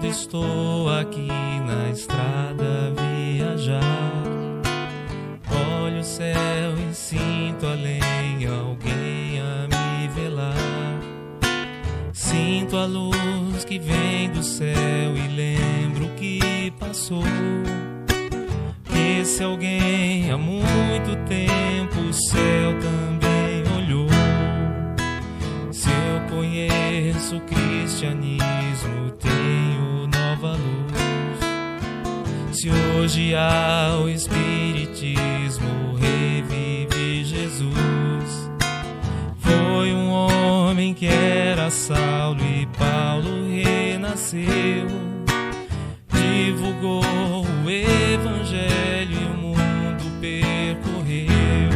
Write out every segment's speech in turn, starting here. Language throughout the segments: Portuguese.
estou aqui na estrada a viajar. Olho o céu e sinto além alguém a me velar. Sinto a luz que vem do céu e lembro que passou. Esse alguém há muito tempo o céu também olhou. Se eu conheço o cristianismo, tenho nova luz. Se hoje há o espiritismo, revive Jesus. Foi um homem que era Saulo e Paulo renasceu. Divulgou o evangelho e o mundo percorreu.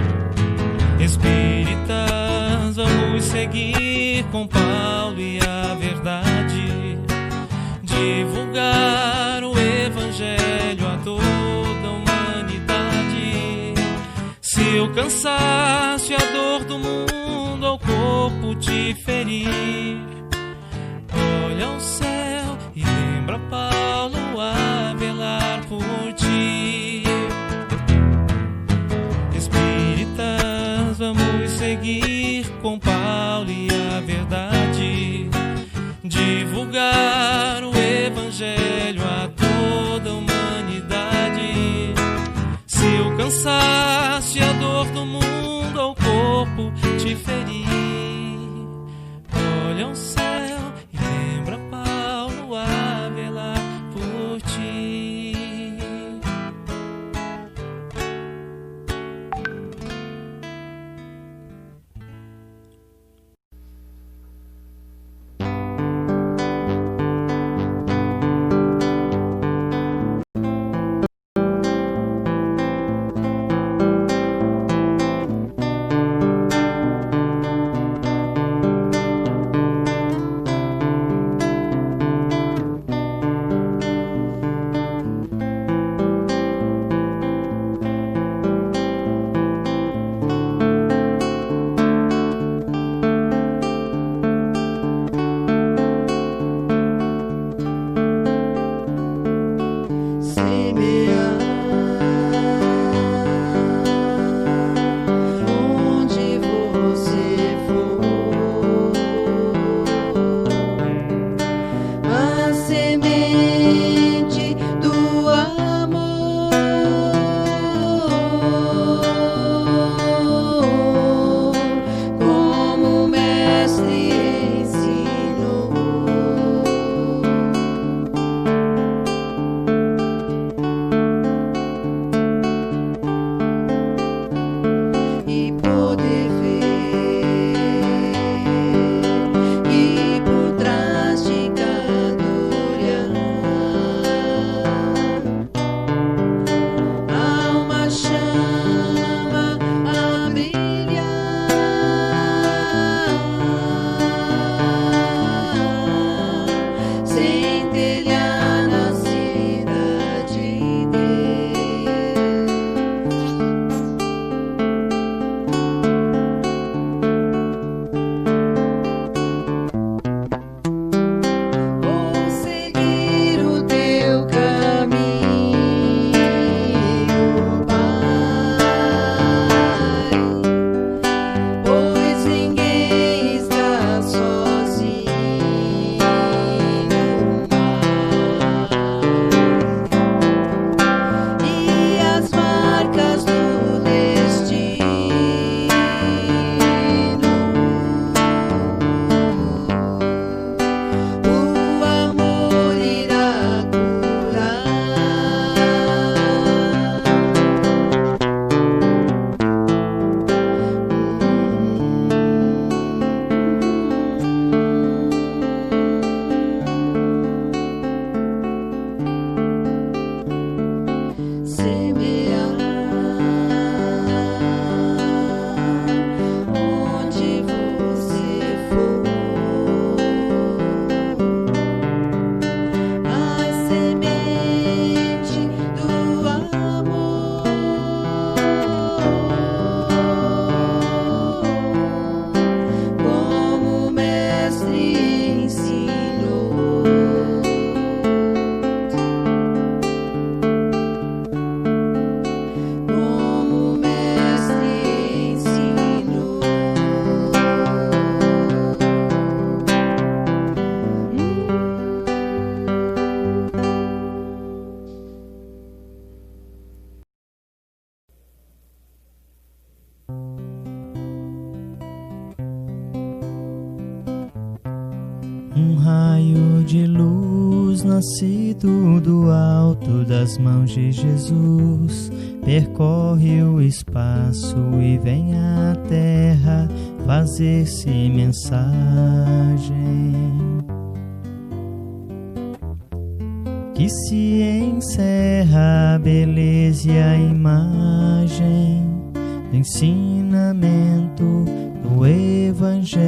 Espíritas, vamos seguir com Paulo e a verdade. Divulgar o evangelho a toda a humanidade. Se o cansaço e a dor do mundo ao corpo te ferir, olha ao céu e lembra Paulo a velar por ti. Espíritas, vamos seguir com Paulo e a verdade. Divulgar o evangelho a toda a humanidade. Se o cansaço e a dor do mundo ao corpo te ferir, olha ao céu e lembra Paulo a velar por ti. raio de luz nascido do alto das mãos de Jesus, percorre o espaço e vem à terra fazer-se mensagem. Que se encerra a beleza e a imagem do ensinamento do Evangelho.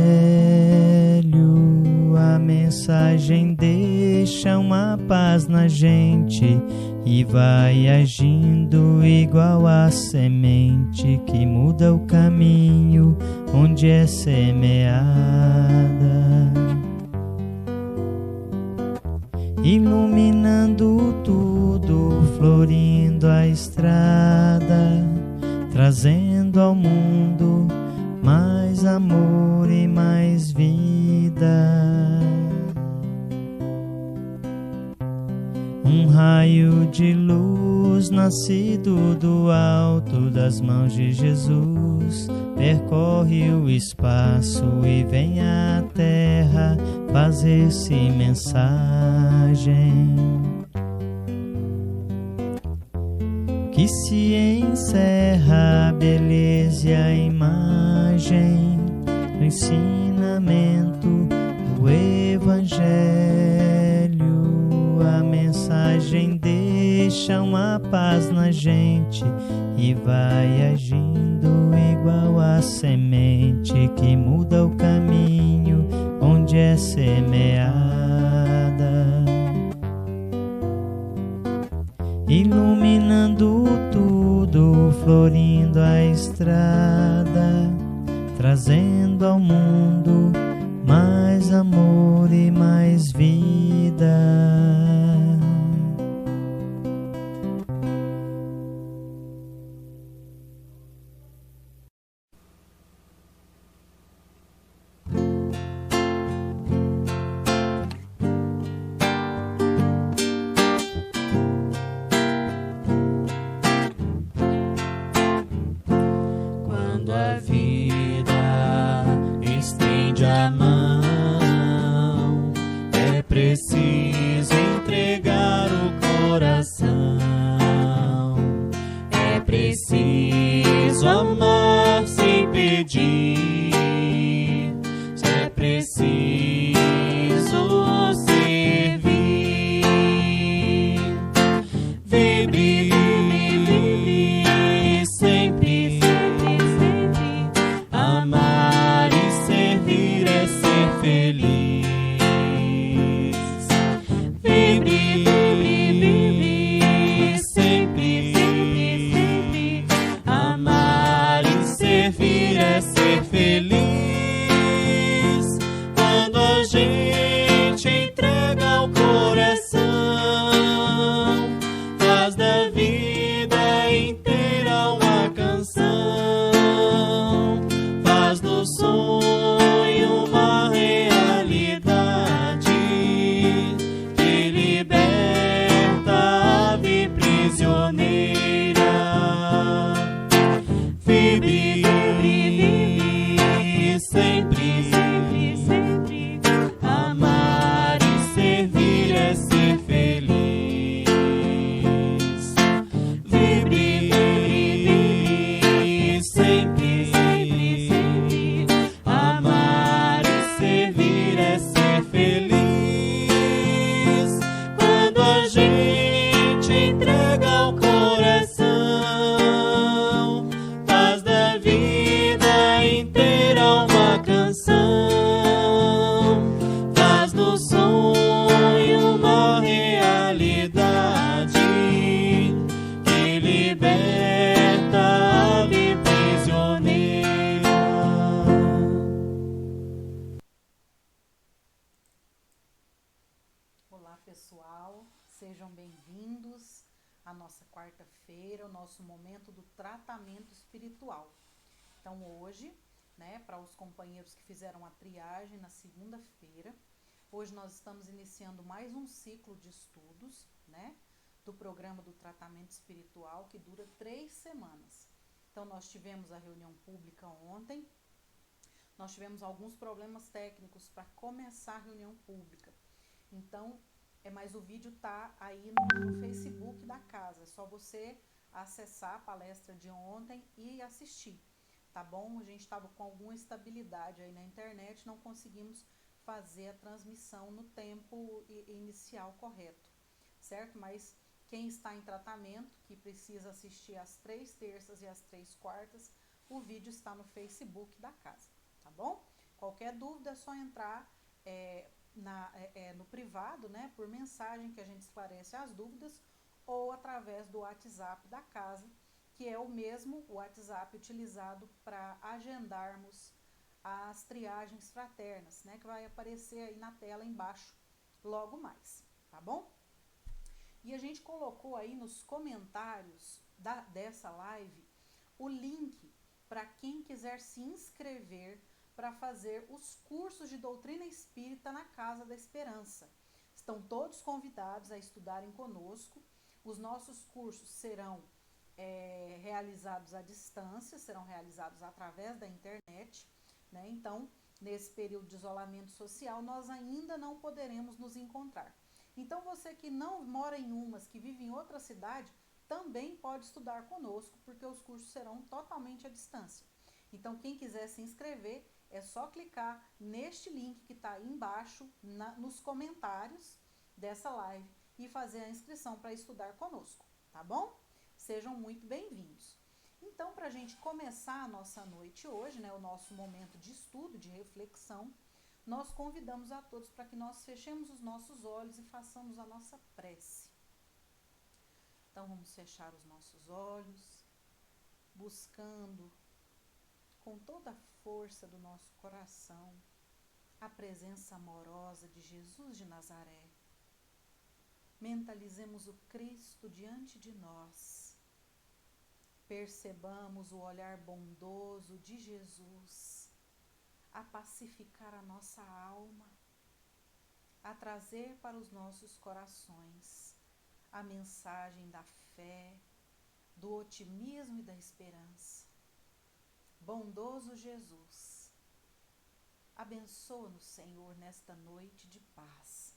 A mensagem deixa uma paz na gente e vai agindo igual a semente que muda o caminho onde é semeada, iluminando tudo, florindo a estrada, trazendo ao mundo mais amor e mais vida. Um raio de luz nascido do alto das mãos de Jesus, percorre o espaço e vem à terra fazer-se mensagem. Que se encerra a beleza e a imagem do ensinamento do Evangelho. A mensagem deixa uma paz na gente e vai agindo igual a semente que muda o caminho onde é semeada, iluminando tudo, florindo a estrada, trazendo ao mundo mais amor e mais vida. Quarta-feira, o nosso momento do tratamento espiritual. Então hoje, para os companheiros que fizeram a triagem na segunda-feira, hoje nós estamos iniciando mais um ciclo de estudos, do programa do tratamento espiritual, que dura 3 semanas. Então nós tivemos a reunião pública ontem, nós tivemos alguns problemas técnicos para começar a reunião pública. Então, mas o vídeo tá aí no Facebook da casa. É só você acessar a palestra de ontem e assistir, tá bom? A gente estava com alguma instabilidade aí na internet, não conseguimos fazer a transmissão no tempo inicial correto, certo? Mas quem está em tratamento, que precisa assistir às 3 terças e às 3 quartas, o vídeo está no Facebook da casa, tá bom? Qualquer dúvida é só entrar no privado, né, por mensagem, que a gente esclarece as dúvidas, ou através do WhatsApp da casa, que é o mesmo WhatsApp utilizado para agendarmos as triagens fraternas, né, que vai aparecer aí na tela embaixo logo mais, tá bom? E a gente colocou aí nos comentários dessa live o link para quem quiser se inscrever para fazer os cursos de doutrina espírita na Casa da Esperança. Estão todos convidados a estudarem conosco. Os nossos cursos serão realizados à distância, serão realizados através da internet, né? Então, nesse período de isolamento social, nós ainda não poderemos nos encontrar. Então, você que não mora em Umas, que vive em outra cidade, também pode estudar conosco, porque os cursos serão totalmente à distância. Então, quem quiser se inscrever, é só clicar neste link que está aí embaixo, nos comentários dessa live, e fazer a inscrição para estudar conosco, tá bom? Sejam muito bem-vindos. Então, para a gente começar a nossa noite hoje, né, o nosso momento de estudo, de reflexão, nós convidamos a todos para que nós fechemos os nossos olhos e façamos a nossa prece. Então, vamos fechar os nossos olhos, buscando com toda a força do nosso coração a presença amorosa de Jesus de Nazaré. Mentalizemos o Cristo diante de nós. Percebamos o olhar bondoso de Jesus a pacificar a nossa alma, a trazer para os nossos corações a mensagem da fé, do otimismo e da esperança. Bondoso Jesus, abençoa-nos, Senhor, nesta noite de paz.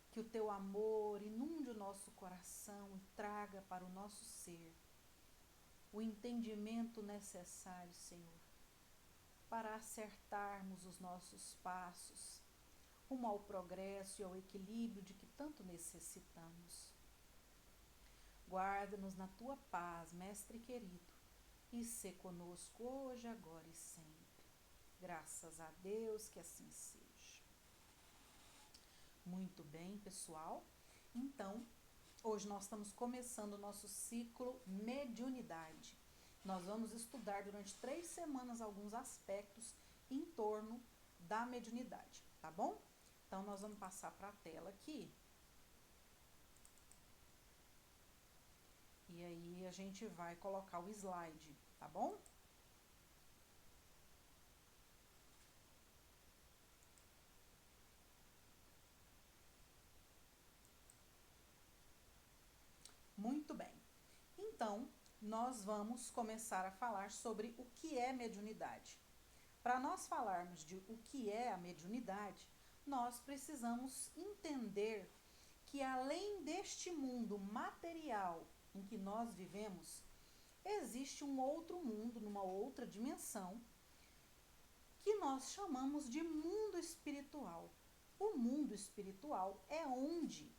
Que o teu amor inunde o nosso coração e traga para o nosso ser o entendimento necessário, Senhor, para acertarmos os nossos passos rumo ao progresso e ao equilíbrio de que tanto necessitamos. Guarda-nos na tua paz, Mestre querido, e sê conosco hoje, agora e sempre. Graças a Deus, que assim seja. Muito bem, pessoal. Então, hoje nós estamos começando o nosso ciclo Mediunidade. Nós vamos estudar durante 3 semanas alguns aspectos em torno da mediunidade, tá bom? Então, nós vamos passar para a tela aqui. E aí, a gente vai colocar o slide, tá bom? Muito bem. Então, nós vamos começar a falar sobre o que é mediunidade. Para nós falarmos de o que é a mediunidade, nós precisamos entender que além deste mundo material em que nós vivemos, existe um outro mundo, numa outra dimensão, que nós chamamos de mundo espiritual. O mundo espiritual é onde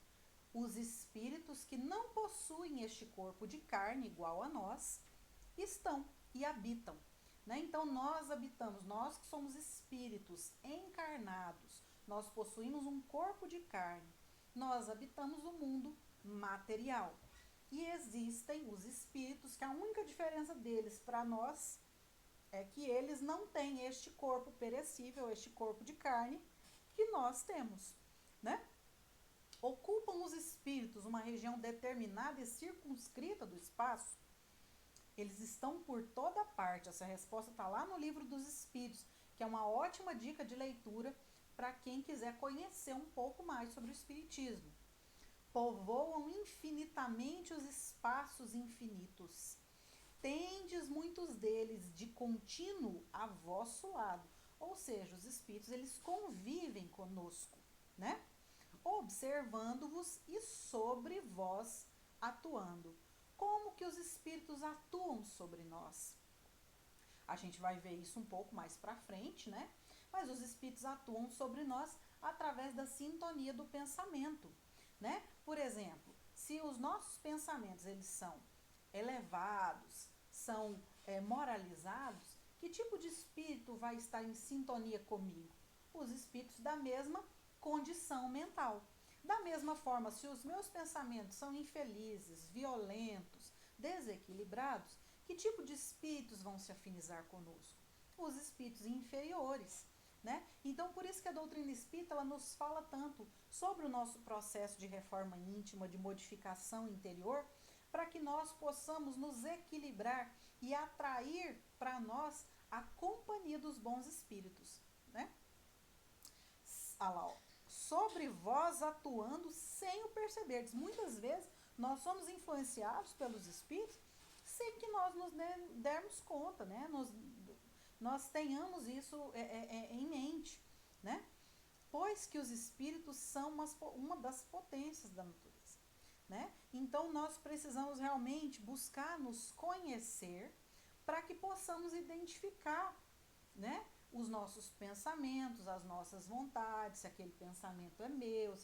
os espíritos que não possuem este corpo de carne igual a nós estão e habitam, né? Então nós habitamos, nós que somos espíritos encarnados, nós possuímos um corpo de carne, nós habitamos o mundo material. E existem os espíritos que a única diferença deles para nós é que eles não têm este corpo perecível, este corpo de carne que nós temos, né? Ocupam os espíritos uma região determinada e circunscrita do espaço? Eles estão por toda parte. Essa resposta está lá no Livro dos Espíritos, que é uma ótima dica de leitura para quem quiser conhecer um pouco mais sobre o espiritismo. Povoam infinitamente os espaços infinitos. Tendes muitos deles de contínuo a vosso lado. Ou seja, os espíritos, eles convivem conosco, né? observando-vos e sobre vós atuando. Como que os espíritos atuam sobre nós? A gente vai ver isso um pouco mais para frente, né? Mas os espíritos atuam sobre nós através da sintonia do pensamento, né? Por exemplo, se os nossos pensamentos eles são elevados, são moralizados, que tipo de espírito vai estar em sintonia comigo? Os espíritos da mesma condição mental. Da mesma forma, se os meus pensamentos são infelizes, violentos, desequilibrados, que tipo de espíritos vão se afinizar conosco? Os espíritos inferiores, né? Então, por isso que a doutrina espírita ela nos fala tanto sobre o nosso processo de reforma íntima, de modificação interior, para que nós possamos nos equilibrar e atrair para nós a companhia dos bons espíritos, né? Sobre vós atuando sem o perceberdes. Muitas vezes nós somos influenciados pelos espíritos sem que nós nos dermos conta, né? Nós tenhamos isso em mente, né? Pois que os espíritos são uma das potências da natureza, né? Então nós precisamos realmente buscar nos conhecer para que possamos identificar, né, os nossos pensamentos, as nossas vontades, se aquele pensamento é meu,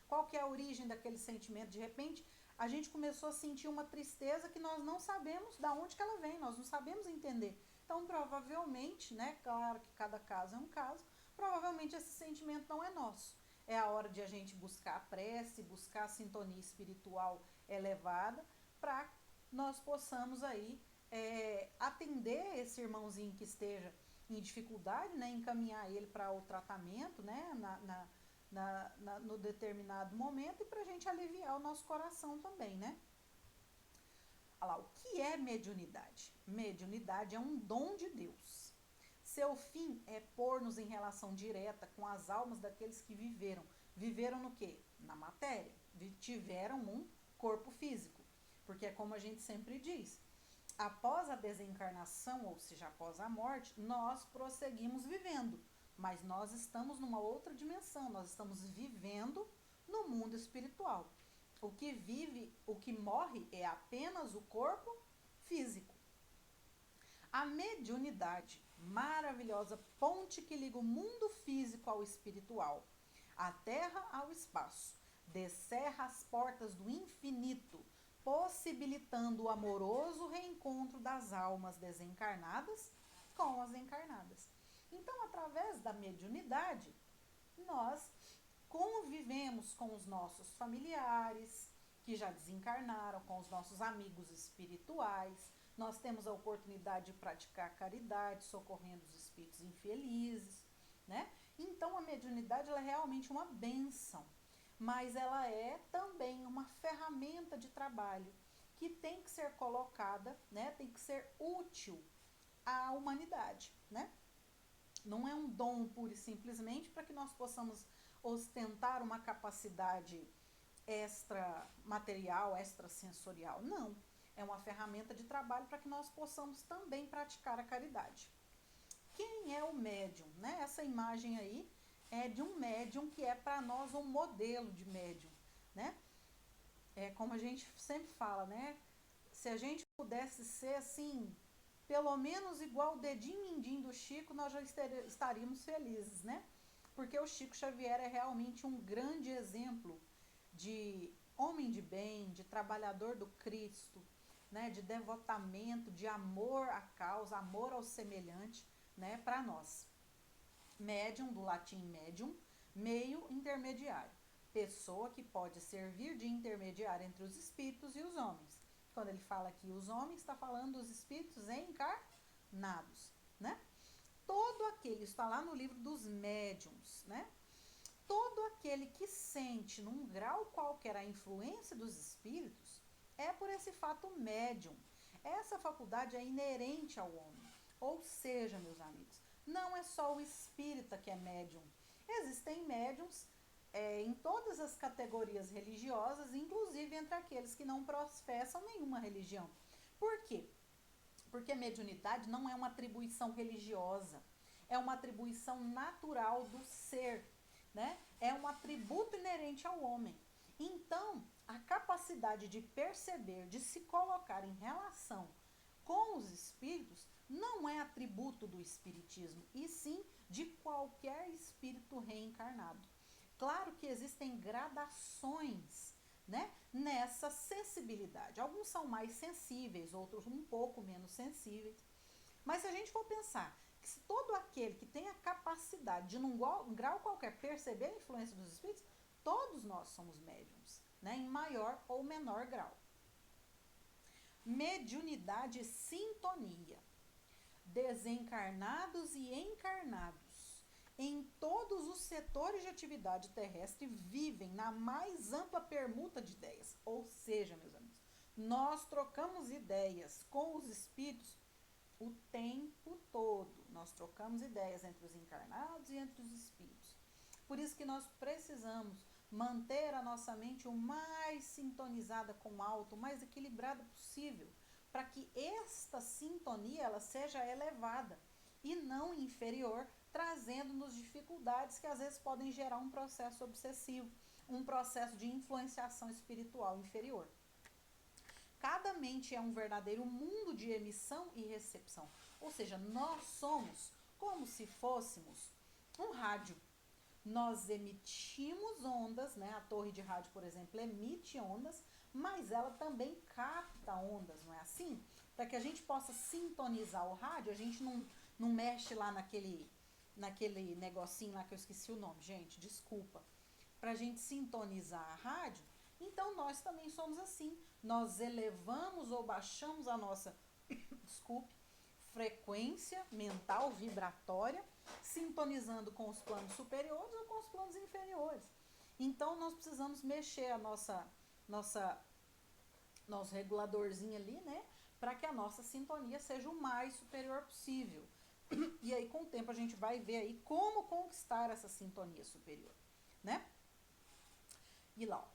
qual que é a origem daquele sentimento. De repente, a gente começou a sentir uma tristeza que nós não sabemos de onde que ela vem, nós não sabemos entender. Então, provavelmente, né, claro que cada caso é um caso, provavelmente esse sentimento não é nosso. É a hora de a gente buscar a prece, buscar a sintonia espiritual elevada, para nós possamos aí atender esse irmãozinho que esteja em dificuldade, né, encaminhar ele para o tratamento, né, no determinado momento, e para a gente aliviar o nosso coração também, né? Olha lá, o que é mediunidade? Mediunidade é um dom de Deus. Seu fim é pôr-nos em relação direta com as almas daqueles que viveram. Viveram no quê? Na matéria. Tiveram um corpo físico. Porque é como a gente sempre diz, após a desencarnação, ou seja, após a morte, nós prosseguimos vivendo, mas nós estamos numa outra dimensão, nós estamos vivendo no mundo espiritual. O que morre é apenas o corpo físico. A mediunidade, maravilhosa ponte que liga o mundo físico ao espiritual, a terra ao espaço, descerra as portas do infinito, possibilitando o amoroso reencontro das almas desencarnadas com as encarnadas. Então, através da mediunidade, nós convivemos com os nossos familiares que já desencarnaram, com os nossos amigos espirituais, nós temos a oportunidade de praticar caridade, socorrendo os espíritos infelizes, né? Então, a mediunidade ela é realmente uma bênção, mas ela é também uma ferramenta de trabalho que tem que ser colocada, né? Tem que ser útil à humanidade, né? Não é um dom pura e simplesmente para que nós possamos ostentar uma capacidade extra-material, extrasensorial. Não. É uma ferramenta de trabalho para que nós possamos também praticar a caridade. Quem é o médium? Né? Essa imagem aí é de um médium que é para nós um modelo de médium. Né? É como a gente sempre fala, né? Se a gente pudesse ser assim, pelo menos igual o dedinho mindinho do Chico, nós já estaríamos felizes, né? Porque o Chico Xavier é realmente um grande exemplo de homem de bem, de trabalhador do Cristo, né? De devotamento, de amor à causa, amor ao semelhante, né? Para nós. Médium, do latim medium, meio intermediário. Pessoa que pode servir de intermediário entre os espíritos e os homens. Quando ele fala aqui os homens, está falando dos espíritos encarnados, né? Todo aquele, está lá no livro dos médiuns, né? Todo aquele que sente num grau qualquer a influência dos espíritos é por esse fato médium. Essa faculdade é inerente ao homem. Ou seja, meus amigos, não é só o espírita que é médium. Existem médiums em todas as categorias religiosas, inclusive entre aqueles que não professam nenhuma religião. Por quê? Porque mediunidade não é uma atribuição religiosa, é uma atribuição natural do ser, né? é um atributo inerente ao homem. Então, a capacidade de perceber, de se colocar em relação com os espíritos, não é atributo do espiritismo, e sim de qualquer espírito reencarnado. Claro que existem gradações, né, nessa sensibilidade. Alguns são mais sensíveis, outros um pouco menos sensíveis. Mas se a gente for pensar que se todo aquele que tem a capacidade de, num grau qualquer, perceber a influência dos espíritos, todos nós somos médiums, né, em maior ou menor grau. Mediunidade e sintonia. Desencarnados e encarnados, em todos os setores de atividade terrestre, vivem na mais ampla permuta de ideias. Ou seja, meus amigos, nós trocamos ideias com os espíritos o tempo todo. Nós trocamos ideias entre os encarnados e entre os espíritos. Por isso que nós precisamos manter a nossa mente o mais sintonizada com o alto, o mais equilibrada possível, para que esta sintonia ela seja elevada e não inferior, trazendo-nos dificuldades que às vezes podem gerar um processo obsessivo, um processo de influenciação espiritual inferior. Cada mente é um verdadeiro mundo de emissão e recepção, ou seja, nós somos como se fôssemos um rádio. Nós emitimos ondas, né? A torre de rádio, por exemplo, emite ondas, mas ela também capta ondas, não é assim? Para que a gente possa sintonizar o rádio, a gente não mexe lá naquele negocinho lá que eu esqueci o nome, gente, desculpa. Para a gente sintonizar a rádio, então nós também somos assim. Nós elevamos ou baixamos a nossa, frequência mental vibratória, sintonizando com os planos superiores ou com os planos inferiores. Então, nós precisamos mexer a nosso reguladorzinho ali, né? Para que a nossa sintonia seja o mais superior possível. E aí, com o tempo, a gente vai ver aí como conquistar essa sintonia superior, né? E lá,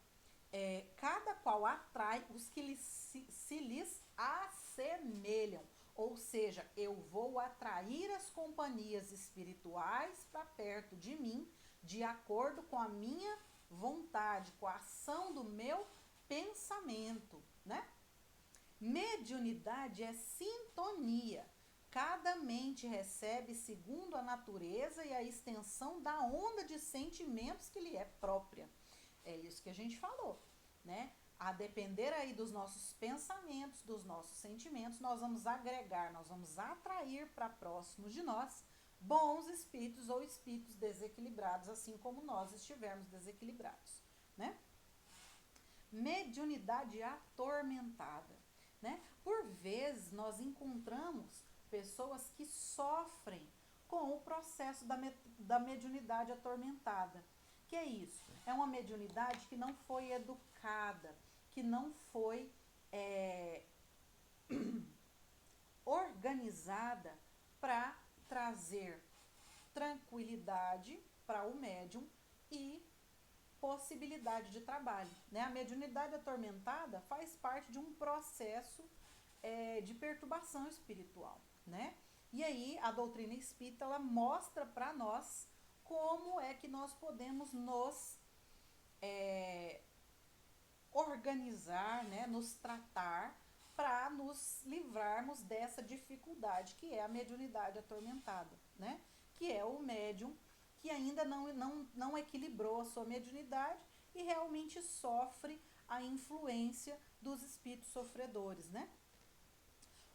cada qual atrai os que se lhes assemelham. Ou seja, eu vou atrair as companhias espirituais para perto de mim, de acordo com a minha vontade, com a ação do meu pensamento, né? Mediunidade é sintonia. Cada mente recebe segundo a natureza e a extensão da onda de sentimentos que lhe é própria. É isso que a gente falou, né? A depender aí dos nossos pensamentos, dos nossos sentimentos, nós vamos agregar, nós vamos atrair para próximos de nós bons espíritos ou espíritos desequilibrados, assim como nós estivermos desequilibrados, né? Mediunidade atormentada, né? Por vezes nós encontramos pessoas que sofrem com o processo da mediunidade atormentada. Que é isso? É uma mediunidade que não foi educada, que não foi organizada para trazer tranquilidade para o médium e possibilidade de trabalho, né? A mediunidade atormentada faz parte de um processo de perturbação espiritual, né? E aí a doutrina espírita ela mostra para nós como é que nós podemos nos organizar, né, nos tratar para nos livrarmos dessa dificuldade que é a mediunidade atormentada, né? Que é o médium que ainda não equilibrou a sua mediunidade e realmente sofre a influência dos espíritos sofredores, né?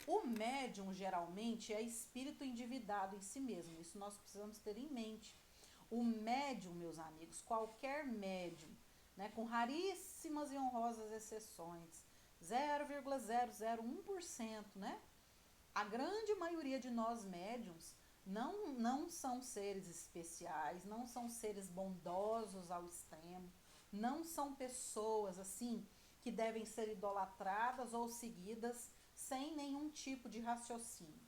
O médium geralmente é espírito endividado em si mesmo, isso nós precisamos ter em mente. O médium, meus amigos, qualquer médium, né, com raríssimas e honrosas exceções, 0,001%, né? A grande maioria de nós médiums não são seres especiais, não são seres bondosos ao extremo, não são pessoas assim que devem ser idolatradas ou seguidas sem nenhum tipo de raciocínio,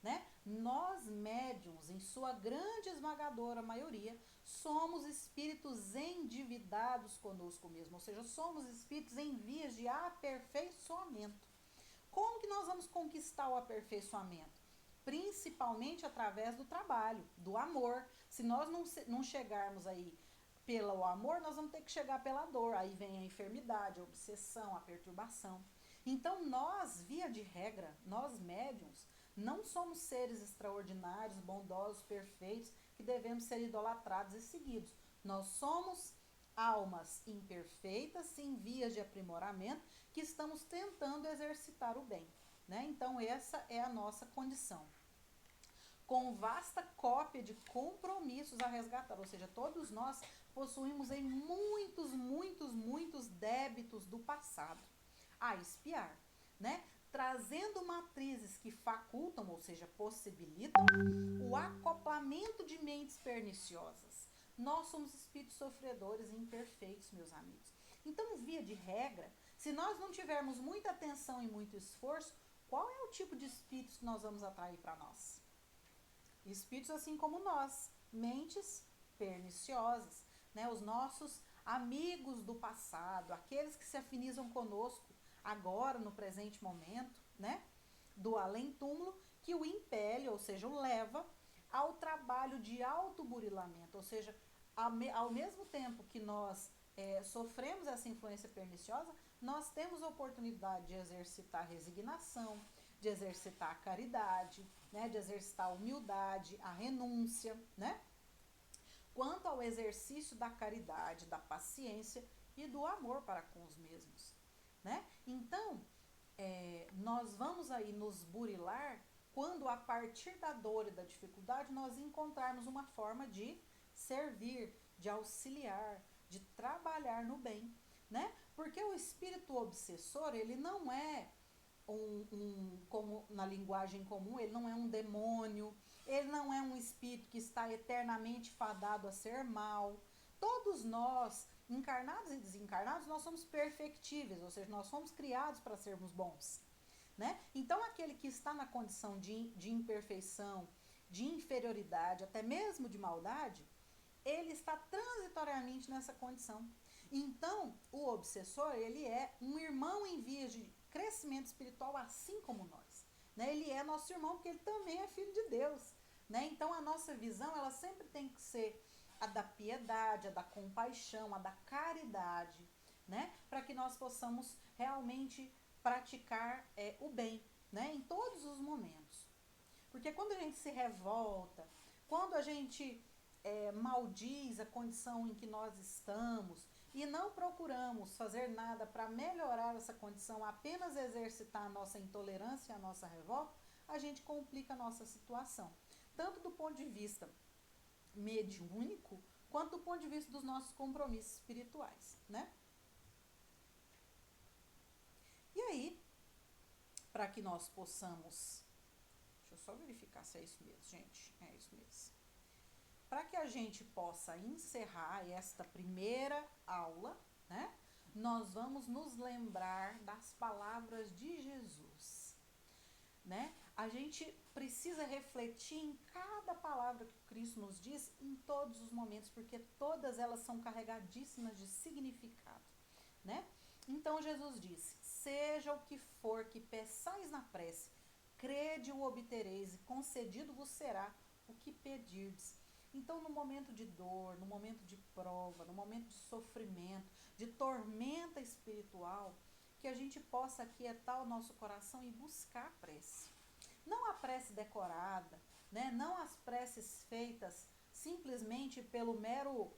né? Nós médiums, em sua grande esmagadora maioria, somos espíritos endividados conosco mesmo, ou seja, somos espíritos em vias de aperfeiçoamento. Como que nós vamos conquistar o aperfeiçoamento? Principalmente através do trabalho, do amor. Se nós não chegarmos aí pelo amor, nós vamos ter que chegar pela dor. Aí vem a enfermidade, a obsessão, a perturbação. Então nós, via de regra, nós médiuns, não somos seres extraordinários, bondosos, perfeitos, que devemos ser idolatrados e seguidos. Nós somos almas imperfeitas, em vias de aprimoramento, que estamos tentando exercitar o bem, né? Então essa é a nossa condição. Com vasta cópia de compromissos a resgatar, ou seja, todos nós possuímos em muitos débitos do passado a expiar, né? Trazendo matrizes que facultam, ou seja, possibilitam o acoplamento de mentes perniciosas. Nós somos espíritos sofredores e imperfeitos, meus amigos. Então, via de regra, se nós não tivermos muita atenção e muito esforço, qual é o tipo de espíritos que nós vamos atrair para nós? Espíritos assim como nós, mentes perniciosas, né? Os nossos amigos do passado, aqueles que se afinizam conosco agora, no presente momento, né? Do além-túmulo, que o impele, ou seja, o leva ao trabalho de autoburilamento, ou seja, ao mesmo tempo que nós sofremos essa influência perniciosa, nós temos a oportunidade de exercitar a resignação, de exercitar a caridade, né, de exercitar a humildade, a renúncia, né? Quanto ao exercício da caridade, da paciência e do amor para com os mesmos, né? Então, nós vamos aí nos burilar quando a partir da dor e da dificuldade nós encontrarmos uma forma de servir, de auxiliar, de trabalhar no bem, né? Porque o espírito obsessor, ele não é como na linguagem comum, ele não é um demônio, ele não é um espírito que está eternamente fadado a ser mal. Todos nós, encarnados e desencarnados, nós somos perfectíveis, ou seja, nós somos criados para sermos bons, né? Então, aquele que está na condição de imperfeição, de inferioridade, até mesmo de maldade, ele está transitoriamente nessa condição. Então, o obsessor, ele é um irmão em vias de crescimento espiritual, assim como nós, né? Ele é nosso irmão porque ele também é filho de Deus, né? Então, a nossa visão, ela sempre tem que ser a da piedade, a da compaixão, a da caridade, né? Para que nós possamos realmente praticar o bem, né? Em todos os momentos. Porque quando a gente se revolta, quando a gente maldiz a condição em que nós estamos e não procuramos fazer nada para melhorar essa condição, apenas exercitar a nossa intolerância e a nossa revolta, a gente complica a nossa situação. Tanto do ponto de vista mediúnico, quanto do ponto de vista dos nossos compromissos espirituais, né? E aí, para que nós possamos... Deixa eu só verificar se é isso mesmo, gente. É isso mesmo. Para que a gente possa encerrar esta primeira aula, né? Nós vamos nos lembrar das palavras de Jesus, né? A gente precisa refletir em cada palavra que Cristo nos diz em todos os momentos, porque todas elas são carregadíssimas de significado, né? Então Jesus disse: seja o que for que peçais na prece, crede o obtereis e concedido vos será o que pedirdes. Então, no momento de dor, no momento de prova, no momento de sofrimento, de tormenta espiritual, que a gente possa aquietar o nosso coração e buscar a prece. Não a prece decorada, né? Não as preces feitas simplesmente pelo mero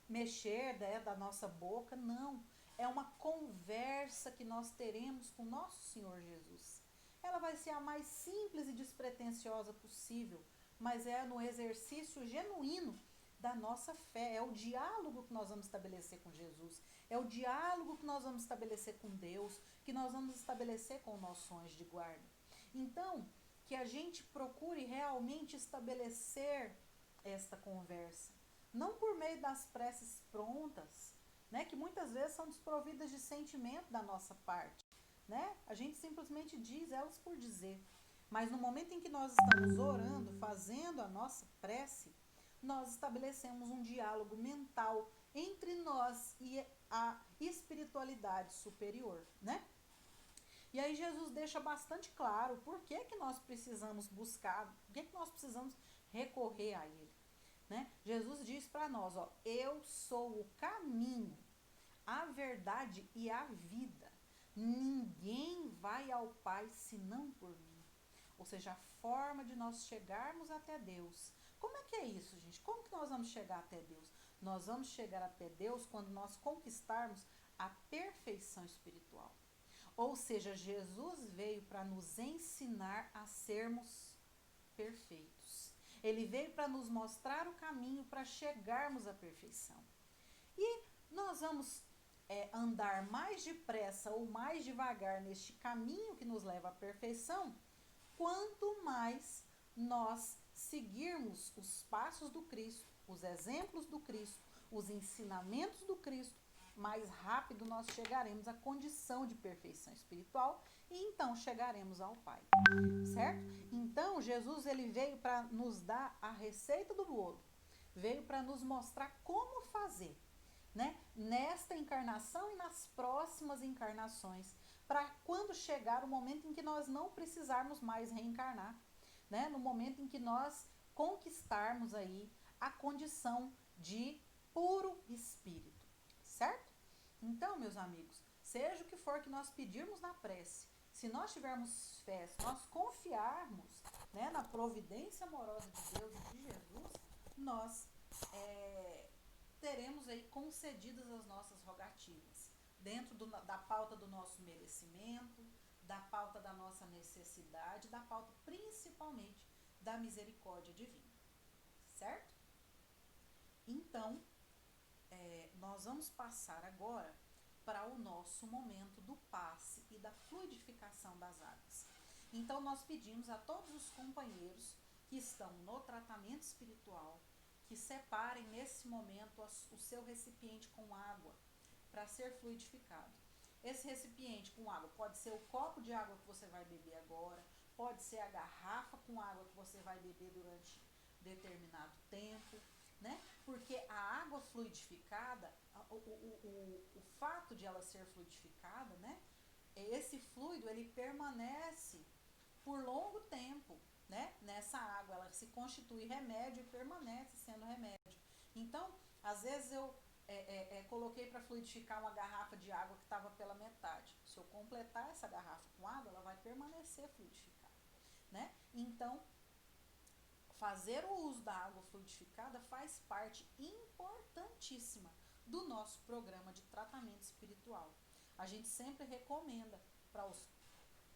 mexer da nossa boca, não. É uma conversa que nós teremos com nosso Senhor Jesus. Ela vai ser a mais simples e despretensiosa possível, mas é no exercício genuíno da nossa fé, é o diálogo que nós vamos estabelecer com Jesus, é o diálogo que nós vamos estabelecer com Deus, que nós vamos estabelecer com o nosso anjo de guarda. Então, que a gente procure realmente estabelecer esta conversa, não por meio das preces prontas, né, que muitas vezes são desprovidas de sentimento da nossa parte, né? A gente simplesmente diz elas por dizer. Mas no momento em que nós estamos orando, fazendo a nossa prece, nós estabelecemos um diálogo mental entre nós e a espiritualidade superior, né? E aí Jesus deixa bastante claro por que nós precisamos buscar, por que nós precisamos recorrer a Ele. né? Jesus diz para nós, ó, eu sou o caminho, a verdade e a vida. Ninguém vai ao Pai senão por mim. Ou seja, a forma de nós chegarmos até Deus. Como é que é isso, gente? Como que nós vamos chegar até Deus? Nós vamos chegar até Deus quando nós conquistarmos a perfeição espiritual. Ou seja, Jesus veio para nos ensinar a sermos perfeitos. Ele veio para nos mostrar o caminho para chegarmos à perfeição. E nós vamos andar mais depressa ou mais devagar neste caminho que nos leva à perfeição, quanto mais nós seguirmos os passos do Cristo, os exemplos do Cristo, os ensinamentos do Cristo, mais rápido nós chegaremos à condição de perfeição espiritual e então chegaremos ao Pai, certo? Então, Jesus ele veio para nos dar a receita do bolo, veio para nos mostrar como fazer, né? Nesta encarnação e nas próximas encarnações, para quando chegar o momento em que nós não precisarmos mais reencarnar, né? No momento em que nós conquistarmos aí a condição de puro espírito, certo? Então, meus amigos, seja o que for que nós pedirmos na prece, se nós tivermos fé, se nós confiarmos, né, na providência amorosa de Deus e de Jesus, nós teremos aí concedidas as nossas rogativas, dentro da pauta do nosso merecimento, da pauta da nossa necessidade, da pauta principalmente da misericórdia divina, certo? Então, nós vamos passar agora para o nosso momento do passe e da fluidificação das águas. Então, nós pedimos a todos os companheiros que estão no tratamento espiritual que separem nesse momento o seu recipiente com água para ser fluidificado. Esse recipiente com água pode ser o copo de água que você vai beber agora, pode ser a garrafa com água que você vai beber durante determinado tempo, né? Porque a água fluidificada, o fato de ela ser fluidificada, né? Esse fluido ele permanece por longo tempo, né? Nessa água, ela se constitui remédio e permanece sendo remédio. Então, às vezes eu coloquei para fluidificar uma garrafa de água que estava pela metade. Se eu completar essa garrafa com água, ela vai permanecer fluidificada, né? Então, fazer o uso da água fluidificada faz parte importantíssima do nosso programa de tratamento espiritual. A gente sempre recomenda para os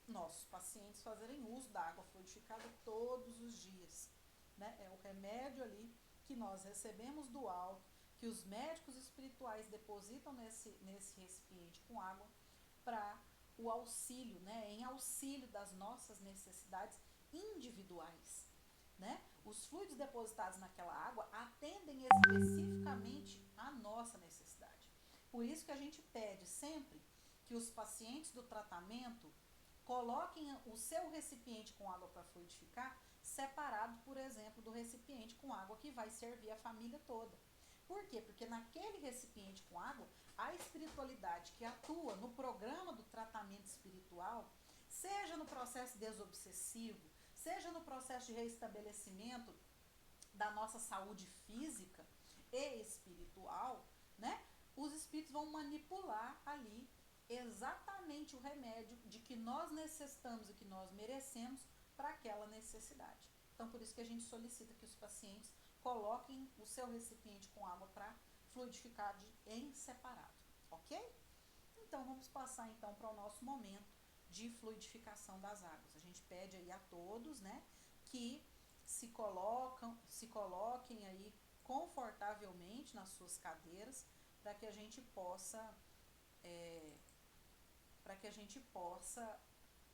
nossos pacientes fazerem uso da água fluidificada todos os dias, né? É o remédio ali que nós recebemos do alto, que os médicos espirituais depositam nesse recipiente com água para o auxílio, né? Em auxílio das nossas necessidades individuais, né? Os fluidos depositados naquela água atendem especificamente à nossa necessidade. Por isso que a gente pede sempre que os pacientes do tratamento coloquem o seu recipiente com água para fluidificar separado, por exemplo, do recipiente com água que vai servir a família toda. Por quê? Porque naquele recipiente com água, a espiritualidade que atua no programa do tratamento espiritual, seja no processo desobsessivo, seja no processo de reestabelecimento da nossa saúde física e espiritual, né? Os espíritos vão manipular ali exatamente o remédio de que nós necessitamos e que nós merecemos para aquela necessidade. Então, por isso que a gente solicita que os pacientes coloquem o seu recipiente com água para fluidificar em separado, ok? Então, vamos passar então para o nosso momento de fluidificação das águas. A gente pede aí a todos, né, que se coloquem aí confortavelmente nas suas cadeiras para que a gente possa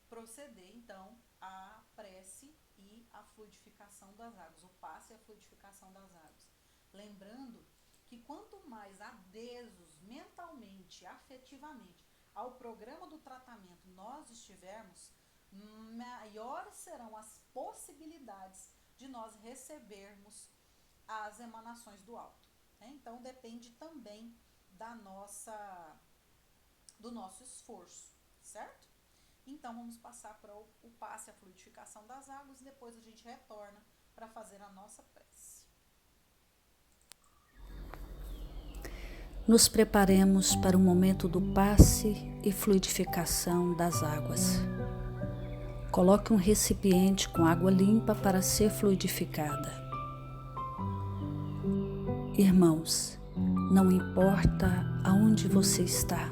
proceder então à prece e à fluidificação das águas, o passe e a fluidificação das águas. Lembrando que quanto mais adesos mentalmente, afetivamente ao programa do tratamento nós estivermos, maiores serão as possibilidades de nós recebermos as emanações do alto, né? Então depende também do nosso esforço, certo? Então vamos passar para o passe, a fluidificação das águas, e depois a gente retorna para fazer a nossa prece. nos preparemos para o momento do passe e fluidificação das águas. Coloque um recipiente com água limpa para ser fluidificada. Irmãos, não importa aonde você está,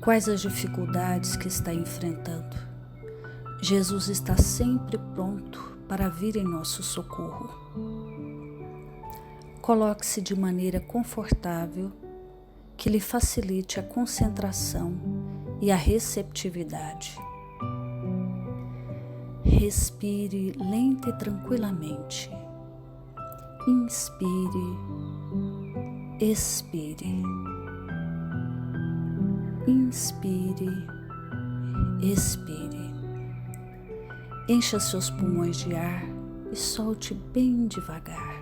quais as dificuldades que está enfrentando, Jesus está sempre pronto para vir em nosso socorro. Coloque-se de maneira confortável, que lhe facilite a concentração e a receptividade. Respire lenta e tranquilamente. Inspire, expire. Inspire, expire. Encha seus pulmões de ar e solte bem devagar.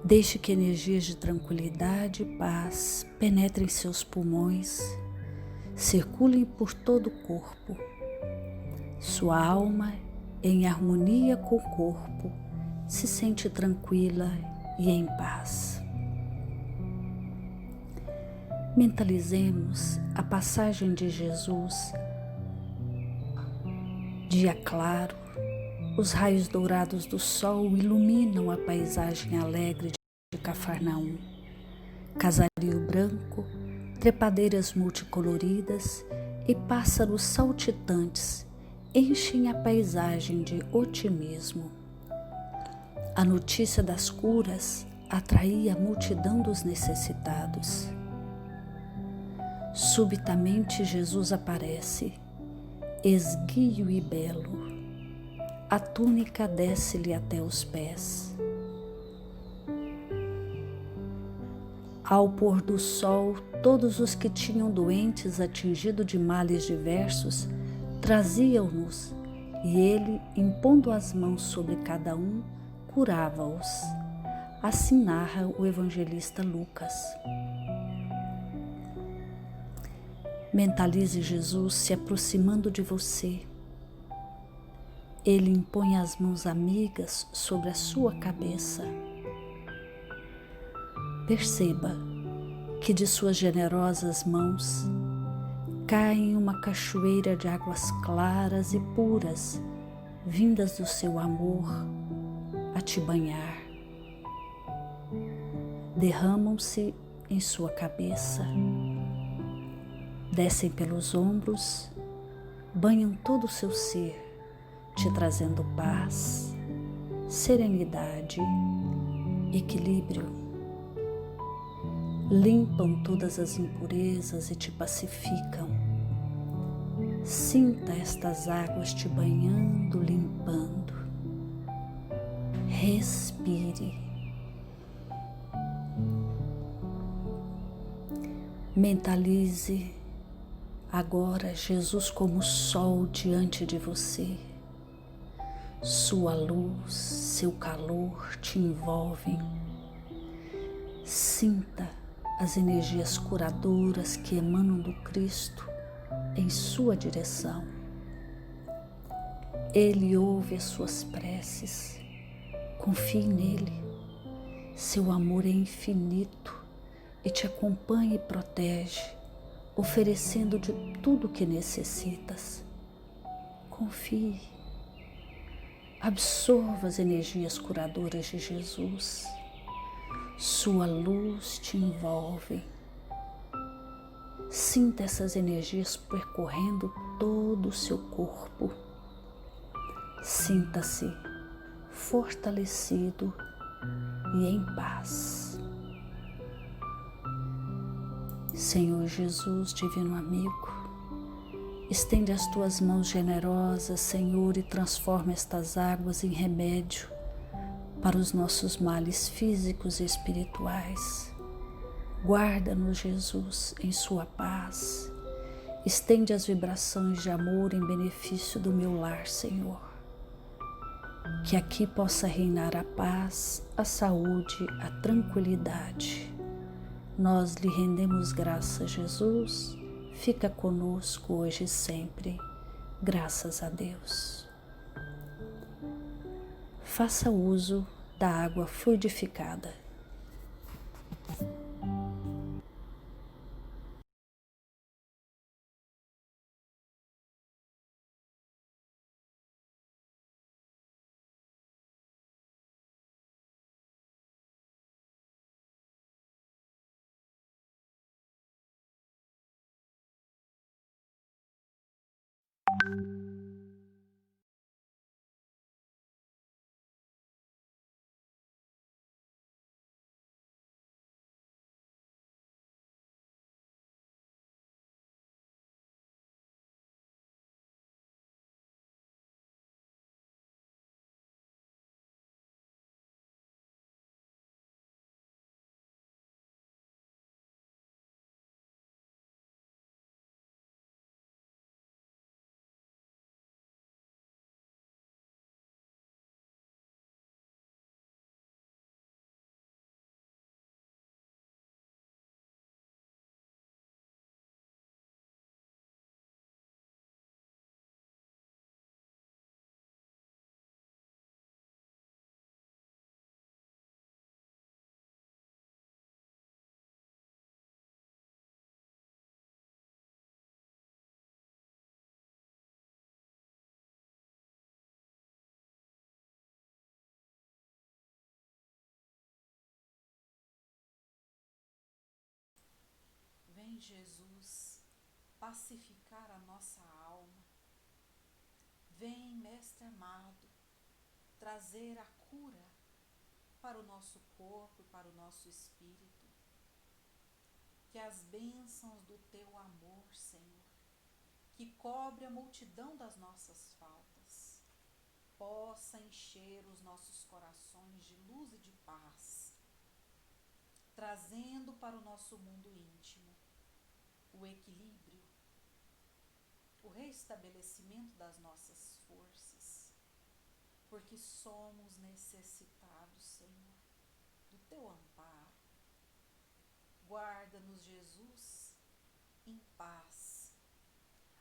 Deixe que energias de tranquilidade e paz penetrem seus pulmões, circulem por todo o corpo. Sua alma, em harmonia com o corpo, se sente tranquila e em paz. Mentalizemos a passagem de Jesus. Dia claro, os raios dourados do sol iluminam a paisagem alegre de Cafarnaum. Casario branco, trepadeiras multicoloridas e pássaros saltitantes enchem a paisagem de otimismo. A notícia das curas atraía a multidão dos necessitados. Subitamente Jesus aparece, esguio e belo. A túnica desce-lhe até os pés. Ao pôr do sol, todos os que tinham doentes atingidos de males diversos traziam-nos, e ele, impondo as mãos sobre cada um, curava-os. Assim narra o evangelista Lucas. Mentalize Jesus se aproximando de você. Ele impõe as mãos amigas sobre a sua cabeça. Perceba que de suas generosas mãos cai uma cachoeira de águas claras e puras, vindas do seu amor a te banhar. Derramam-se em sua cabeça, descem pelos ombros, banham todo o seu ser, te trazendo paz, serenidade, equilíbrio. Limpam todas as impurezas e te pacificam. Sinta estas águas te banhando, limpando. Respire. Mentalize agora Jesus como sol diante de você. Sua luz, seu calor te envolvem. Sinta as energias curadoras que emanam do Cristo em sua direção. Ele ouve as suas preces. Confie nele. Seu amor é infinito e te acompanha e protege, oferecendo de tudo o que necessitas. Confie. Absorva as energias curadoras de Jesus. Sua luz te envolve. Sinta essas energias percorrendo todo o seu corpo. Sinta-se fortalecido e em paz. Senhor Jesus, divino amigo, estende as tuas mãos generosas, Senhor, e transforma estas águas em remédio para os nossos males físicos e espirituais. Guarda-nos, Jesus, em sua paz. Estende as vibrações de amor em benefício do meu lar, Senhor. Que aqui possa reinar a paz, a saúde, a tranquilidade. Nós lhe rendemos graças, Jesus. Fica conosco hoje e sempre. Graças a Deus. Faça uso da água fluidificada. Vem, Jesus, pacificar a nossa alma. Vem, Mestre amado, trazer a cura para o nosso corpo e para o nosso espírito. Que as bênçãos do Teu amor, Senhor, que cobre a multidão das nossas faltas, possa encher os nossos corações de luz e de paz, trazendo para o nosso mundo íntimo o equilíbrio, o restabelecimento das nossas forças, porque somos necessitados, Senhor, do Teu amparo. Guarda-nos, Jesus, em paz,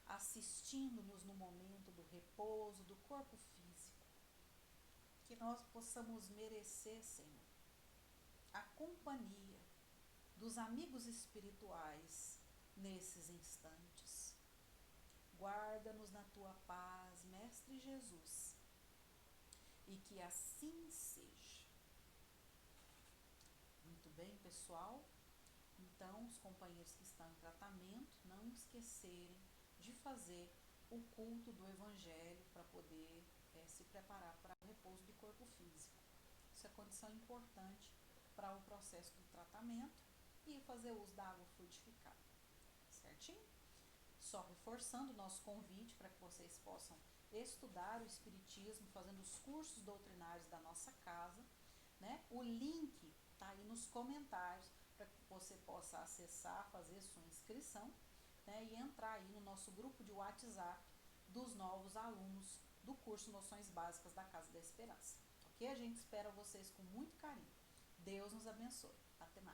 assistindo-nos no momento do repouso do corpo físico, que nós possamos merecer, Senhor, a companhia dos amigos espirituais nesses instantes. Guarda-nos na Tua paz, Mestre Jesus, e que assim seja. Muito bem, pessoal? Então, os companheiros que estão em tratamento, não esquecerem de fazer o culto do Evangelho para poder se preparar para o repouso do corpo físico. Isso é condição importante para o processo do tratamento e fazer uso da água fluidificada. Certinho? Só reforçando o nosso convite para que vocês possam estudar o Espiritismo, fazendo os cursos doutrinários da nossa casa, né? O link está aí nos comentários para que você possa acessar, fazer sua inscrição, né? E entrar aí no nosso grupo de WhatsApp dos novos alunos do curso Noções Básicas da Casa da Esperança. Ok? A gente espera vocês com muito carinho. Deus nos abençoe. Até mais.